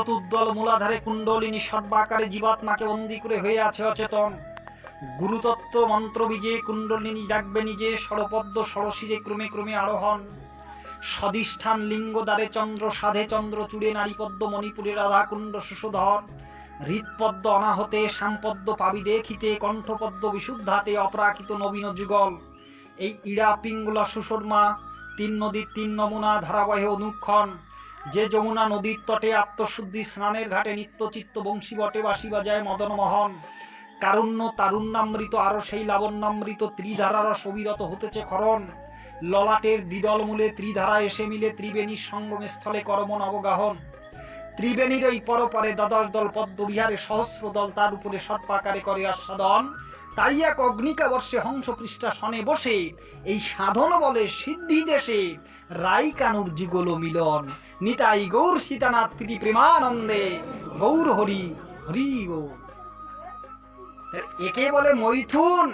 উদ্দল মূলাধারে কুণ্ডলিনী সর্বাকারে জীবাত্মাকে বন্দী করে হয়ে আছে অচেতন। গুরুতত্ত্ব মন্ত্র বীজে কুণ্ডলিনী জাগবে নিজে, ষড়পদ্ম ষড়শিরে ক্রমে ক্রমে আরোহণ। সদিষ্ঠান লিঙ্গ দ্বারে চন্দ্র সাধে চন্দ্র চূড়ে নারীপদ্ম মণিপুরে রাধাকুণ্ড সুষধর। হৃৎপদ্ম অনাহতে শ্যামপদ্ম পাবি দেখিতে, কণ্ঠপদ্ম বিশুদ্ধাতে অপরাকিত নবীন যুগল। এই ইড়া পিঙ্গলা সুষর্মা তিন নদীর তিন নমুনা ধারাবাহে অনুক্ষণ। যে যমুনা নদীর তটে আত্মশুদ্ধি স্নানের ঘাটে নিত্যচিত্ত বংশী বটে বাসি বাজায় মদন মোহন। কারুণ্য তারুণ্যামৃত আরো সেই লাবণ্যামৃত ত্রিধারার সবিরত হতেছে খরণ। ললাটের দ্বিদল মূলে ত্রিধারা এসে মিলে ত্রিবেণীর সঙ্গমে স্থলে করমন অবগাহন। ত্রিবেণীর ওই পরপারে দ্বাদশ দল পদ্মবিহারে সহস্র দল তার উপরে সর্পাকারে করে আস্বাদন। তাই এক অগ্নিকা বর্ষে হংস পৃষ্ঠা সনে বসে এই সাধন বলে সিদ্ধি দেশে রাই কানুর যুগল মিলন। নিতাই গৌর সীতানাথ প্রীতি প্রেমানন্দে গৌর হরি হরি গো। একে বলে মৈথুন।